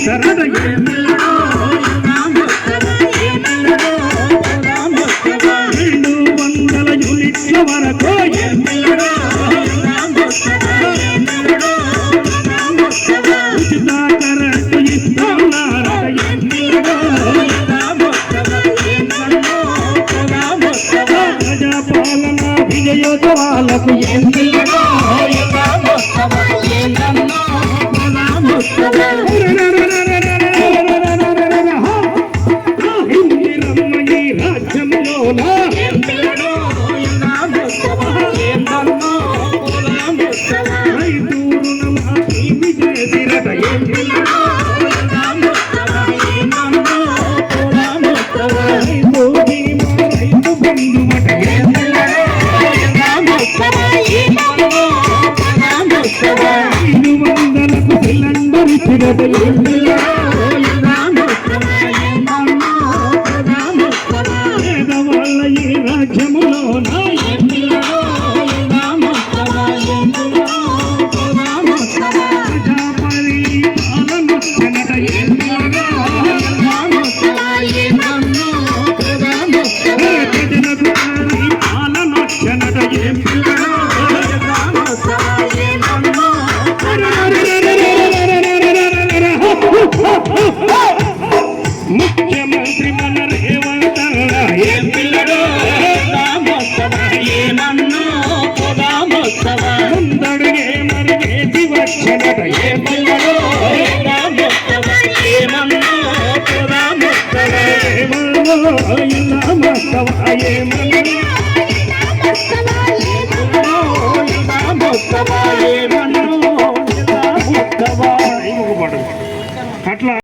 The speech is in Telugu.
చేస్తారట ఏమిళ్ళడో 200 యూనిట్ల వరకు ఏమిళ్ళడో ఉచిత కరెంటు ఇస్తున్నారట ఏమిళ్ళడో ప్రజాపాలన విజయోత్సవాలకు ఏమిళ్ళడో పేదవాళ్ళ ఈ రాజ్యములో ముఖ్యమంత్రి మన రేవంత్ ఏమిళ్ళడో ముందడుగే మరుగేసి వచ్చనట ఏమిళ్ళడో ఇలా మస్తవా ఏమన్నా